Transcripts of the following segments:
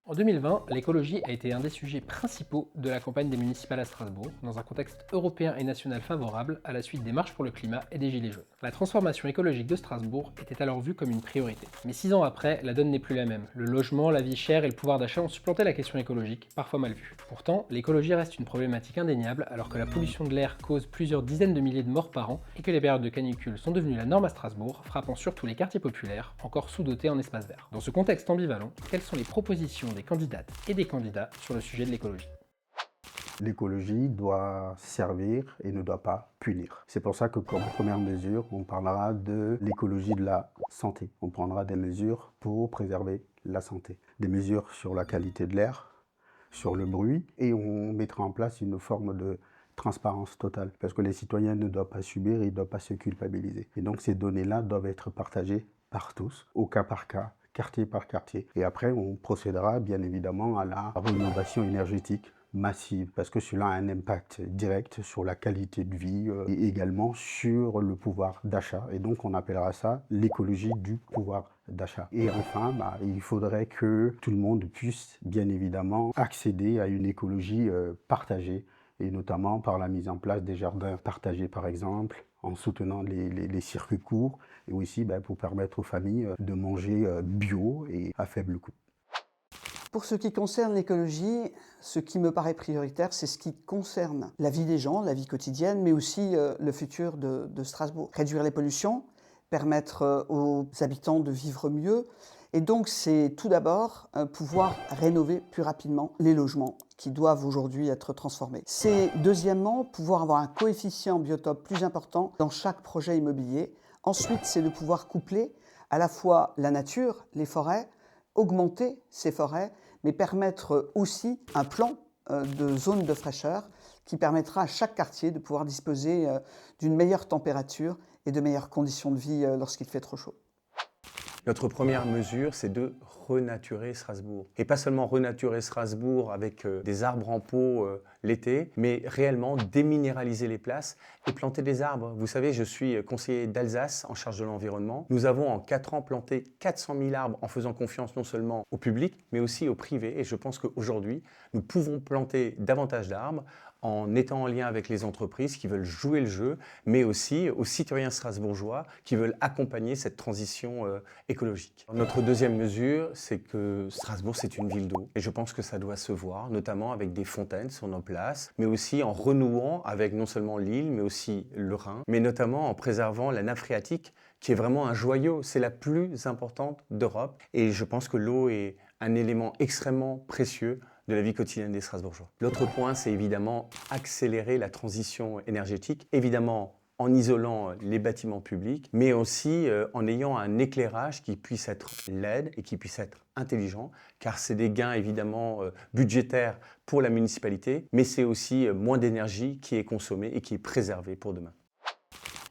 En 2020, l'écologie a été un des sujets principaux de la campagne des municipales à Strasbourg, dans un contexte européen et national favorable à la suite des marches pour le climat et des Gilets jaunes. La transformation écologique de Strasbourg était alors vue comme une priorité. Mais 6 ans après, la donne n'est plus la même. Le logement, la vie chère et le pouvoir d'achat ont supplanté la question écologique, parfois mal vue. Pourtant, l'écologie reste une problématique indéniable alors que la pollution de l'air cause plusieurs dizaines de milliers de morts par an et que les périodes de canicule sont devenues la norme à Strasbourg, frappant surtout les quartiers populaires, encore sous-dotés en espaces verts. Dans ce contexte ambivalent, quelles sont les propositions des candidates et des candidats sur le sujet de l'écologie? L'écologie doit servir et ne doit pas punir. C'est pour ça que comme première mesure, on parlera de l'écologie de la santé. On prendra des mesures pour préserver la santé. Des mesures sur la qualité de l'air, sur le bruit, et on mettra en place une forme de transparence totale. Parce que les citoyens ne doivent pas subir, ils ne doivent pas se culpabiliser. Et donc ces données-là doivent être partagées par tous, au cas par cas, quartier par quartier. Et après, on procédera bien évidemment à la rénovation énergétique massive, parce que cela a un impact direct sur la qualité de vie et également sur le pouvoir d'achat. Et donc on appellera ça l'écologie du pouvoir d'achat. Et enfin, il faudrait que tout le monde puisse bien évidemment accéder à une écologie partagée, et notamment par la mise en place des jardins partagés par exemple, en soutenant les circuits courts, et aussi pour permettre aux familles de manger bio et à faible coût. Pour ce qui concerne l'écologie, ce qui me paraît prioritaire, c'est ce qui concerne la vie des gens, la vie quotidienne, mais aussi le futur de Strasbourg. Réduire les pollutions, permettre aux habitants de vivre mieux, et donc c'est tout d'abord pouvoir rénover plus rapidement les logements qui doivent aujourd'hui être transformés. C'est deuxièmement pouvoir avoir un coefficient biotope plus important dans chaque projet immobilier. Ensuite, c'est de pouvoir coupler à la fois la nature, les forêts, augmenter ces forêts, mais permettre aussi un plan de zone de fraîcheur qui permettra à chaque quartier de pouvoir disposer d'une meilleure température et de meilleures conditions de vie lorsqu'il fait trop chaud. Notre première mesure, c'est de renaturer Strasbourg. Et pas seulement renaturer Strasbourg avec des arbres en pot l'été, mais réellement déminéraliser les places et planter des arbres. Vous savez, je suis conseiller d'Alsace en charge de l'environnement. Nous avons en 4 ans planté 400 000 arbres en faisant confiance non seulement au public, mais aussi au privé. Et je pense qu'aujourd'hui, nous pouvons planter davantage d'arbres en étant en lien avec les entreprises qui veulent jouer le jeu, mais aussi aux citoyens strasbourgeois qui veulent accompagner cette transition écologique. Notre deuxième mesure, c'est que Strasbourg, c'est une ville d'eau. Et je pense que ça doit se voir, notamment avec des fontaines sur nos places, mais aussi en renouant avec non seulement l'Ille, mais aussi le Rhin, mais notamment en préservant la nappe phréatique, qui est vraiment un joyau. C'est la plus importante d'Europe. Et je pense que l'eau est un élément extrêmement précieux de la vie quotidienne des Strasbourgeois. L'autre point, c'est évidemment accélérer la transition énergétique, évidemment en isolant les bâtiments publics, mais aussi en ayant un éclairage qui puisse être LED et qui puisse être intelligent, car c'est des gains évidemment budgétaires pour la municipalité, mais c'est aussi moins d'énergie qui est consommée et qui est préservée pour demain.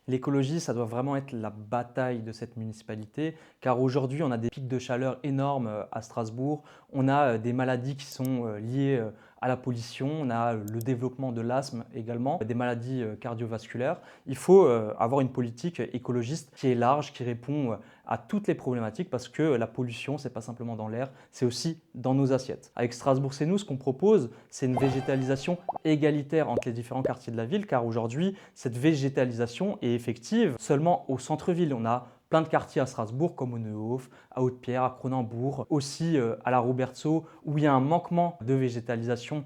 L'écologie, ça doit vraiment être la bataille de cette municipalité, car aujourd'hui, on a des pics de chaleur énormes à Strasbourg, on a des maladies qui sont liées à la pollution, on a le développement de l'asthme également, des maladies cardiovasculaires. Il faut avoir une politique écologiste qui est large, qui répond à toutes les problématiques, parce que la pollution, ce n'est pas simplement dans l'air, c'est aussi dans nos assiettes. Avec Strasbourg C'est nous, ce qu'on propose, c'est une végétalisation égalitaire entre les différents quartiers de la ville, car aujourd'hui, cette végétalisation est effective seulement au centre-ville. On a plein de quartiers à Strasbourg, comme au Neuhof, à Haute-Pierre, à Cronenbourg, aussi à la Robertsau, où il y a un manquement de végétalisation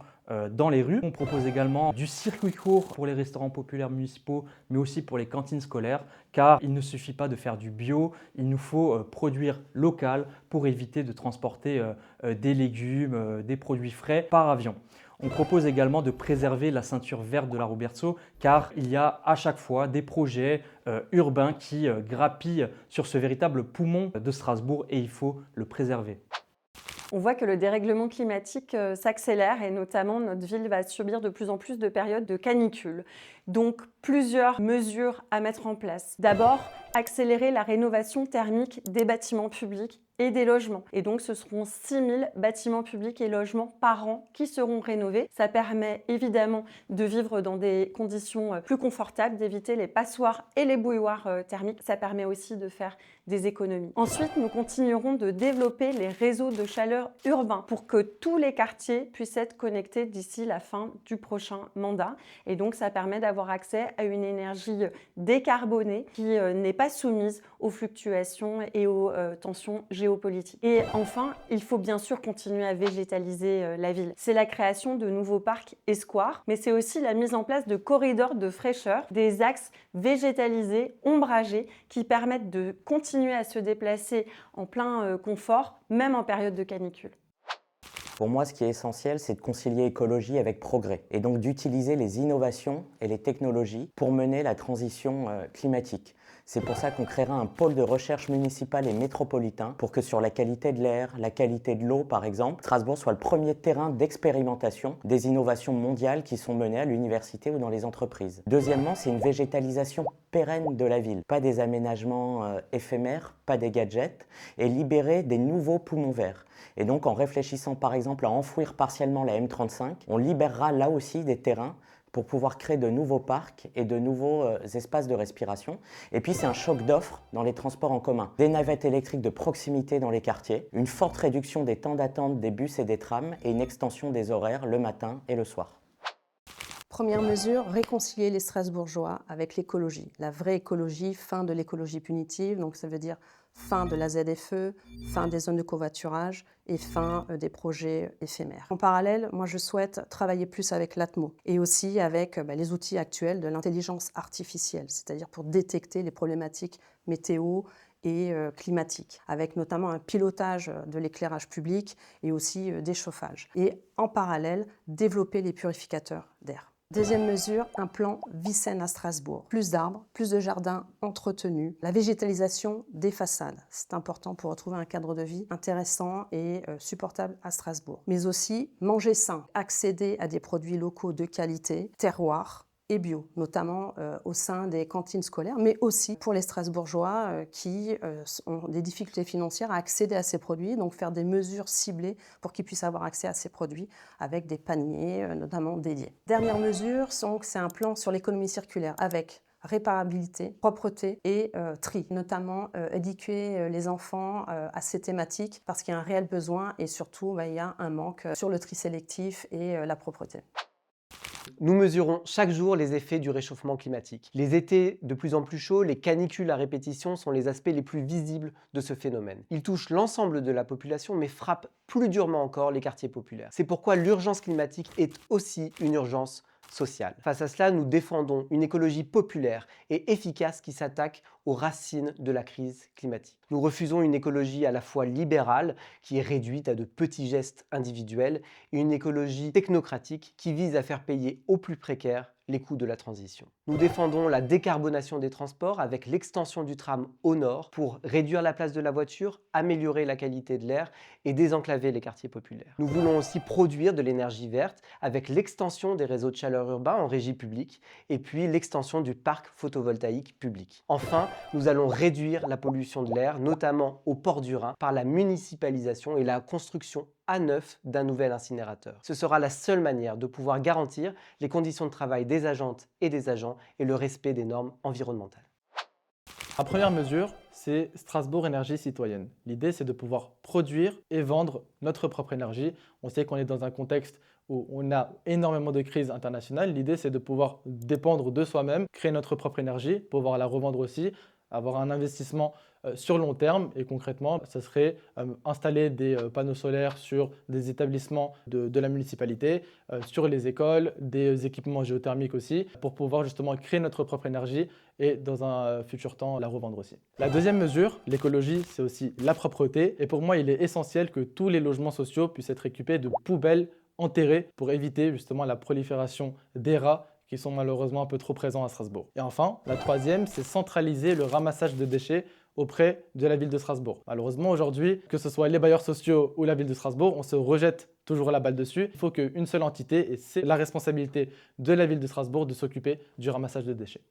dans les rues. On propose également du circuit court pour les restaurants populaires municipaux, mais aussi pour les cantines scolaires, car il ne suffit pas de faire du bio, il nous faut produire local pour éviter de transporter des légumes, des produits frais par avion. On propose également de préserver la ceinture verte de la Robertsau, car il y a à chaque fois des projets urbains qui grappillent sur ce véritable poumon de Strasbourg et il faut le préserver. On voit que le dérèglement climatique s'accélère et notamment notre ville va subir de plus en plus de périodes de canicule. Donc plusieurs mesures à mettre en place. D'abord, accélérer la rénovation thermique des bâtiments publics et des logements. Et donc ce seront 6 000 bâtiments publics et logements par an qui seront rénovés. Ça permet évidemment de vivre dans des conditions plus confortables, d'éviter les passoires et les bouilloires thermiques. Ça permet aussi de faire des économies. Ensuite, nous continuerons de développer les réseaux de chaleur urbains pour que tous les quartiers puissent être connectés d'ici la fin du prochain mandat. Et donc, ça permet d'avoir accès à une énergie décarbonée qui n'est pas soumise aux fluctuations et aux tensions géopolitiques. Et enfin, il faut bien sûr continuer à végétaliser la ville. C'est la création de nouveaux parcs et squares, mais c'est aussi la mise en place de corridors de fraîcheur, des axes végétalisés, ombragés, qui permettent de continuer à se déplacer en plein confort, même en période de canicule. Pour moi, ce qui est essentiel, c'est de concilier écologie avec progrès et donc d'utiliser les innovations et les technologies pour mener la transition climatique. C'est pour ça qu'on créera un pôle de recherche municipal et métropolitain pour que sur la qualité de l'air, la qualité de l'eau par exemple, Strasbourg soit le premier terrain d'expérimentation des innovations mondiales qui sont menées à l'université ou dans les entreprises. Deuxièmement, c'est une végétalisation pérenne de la ville, pas des aménagements éphémères, pas des gadgets, et libérer des nouveaux poumons verts. Et donc en réfléchissant par exemple à enfouir partiellement la M35, on libérera là aussi des terrains pour pouvoir créer de nouveaux parcs et de nouveaux espaces de respiration. Et puis c'est un choc d'offres dans les transports en commun. Des navettes électriques de proximité dans les quartiers, une forte réduction des temps d'attente des bus et des trams et une extension des horaires le matin et le soir. Première mesure, réconcilier les Strasbourgeois avec l'écologie. La vraie écologie, fin de l'écologie punitive, donc ça veut dire fin de la ZFE, fin des zones de covoiturage et fin des projets éphémères. En parallèle, moi je souhaite travailler plus avec l'ATMO et aussi avec les outils actuels de l'intelligence artificielle, c'est-à-dire pour détecter les problématiques météo et climatiques, avec notamment un pilotage de l'éclairage public et aussi des chauffages. Et en parallèle, développer les purificateurs d'air. Deuxième mesure, un plan vie saine à Strasbourg. Plus d'arbres, plus de jardins entretenus, la végétalisation des façades. C'est important pour retrouver un cadre de vie intéressant et supportable à Strasbourg. Mais aussi manger sain, accéder à des produits locaux de qualité, terroir et bio, notamment au sein des cantines scolaires, mais aussi pour les Strasbourgeois qui ont des difficultés financières à accéder à ces produits, donc faire des mesures ciblées pour qu'ils puissent avoir accès à ces produits avec des paniers notamment dédiés. Dernière mesure, c'est un plan sur l'économie circulaire avec réparabilité, propreté et tri, notamment éduquer les enfants à ces thématiques parce qu'il y a un réel besoin et surtout il y a un manque sur le tri sélectif et la propreté. Nous mesurons chaque jour les effets du réchauffement climatique. Les étés de plus en plus chauds, les canicules à répétition sont les aspects les plus visibles de ce phénomène. Ils touchent l'ensemble de la population mais frappent plus durement encore les quartiers populaires. C'est pourquoi l'urgence climatique est aussi une urgence sociale. Face à cela, nous défendons une écologie populaire et efficace qui s'attaque aux racines de la crise climatique. Nous refusons une écologie à la fois libérale, qui est réduite à de petits gestes individuels, et une écologie technocratique qui vise à faire payer aux plus précaires les coûts de la transition. Nous défendons la décarbonation des transports avec l'extension du tram au nord pour réduire la place de la voiture, améliorer la qualité de l'air et désenclaver les quartiers populaires. Nous voulons aussi produire de l'énergie verte avec l'extension des réseaux de chaleur urbains en régie publique et puis l'extension du parc photovoltaïque public. Enfin, nous allons réduire la pollution de l'air, notamment au port du Rhin, par la municipalisation et la construction à neuf d'un nouvel incinérateur. Ce sera la seule manière de pouvoir garantir les conditions de travail des agentes et des agents et le respect des normes environnementales. La première mesure, c'est Strasbourg Énergie Citoyenne. L'idée, c'est de pouvoir produire et vendre notre propre énergie. On sait qu'on est dans un contexte où on a énormément de crises internationales. L'idée, c'est de pouvoir dépendre de soi-même, créer notre propre énergie, pouvoir la revendre aussi, avoir un investissement sur long terme et concrètement, ce serait installer des panneaux solaires sur des établissements de la municipalité, sur les écoles, des équipements géothermiques aussi, pour pouvoir justement créer notre propre énergie et dans un futur temps la revendre aussi. La deuxième mesure, l'écologie, c'est aussi la propreté et pour moi, il est essentiel que tous les logements sociaux puissent être équipés de poubelles enterrées pour éviter justement la prolifération des rats qui sont malheureusement un peu trop présents à Strasbourg. Et enfin, la troisième, c'est centraliser le ramassage de déchets auprès de la ville de Strasbourg. Malheureusement, aujourd'hui, que ce soit les bailleurs sociaux ou la ville de Strasbourg, on se rejette toujours la balle dessus. Il faut qu'une seule entité, et c'est la responsabilité de la ville de Strasbourg, de s'occuper du ramassage de déchets.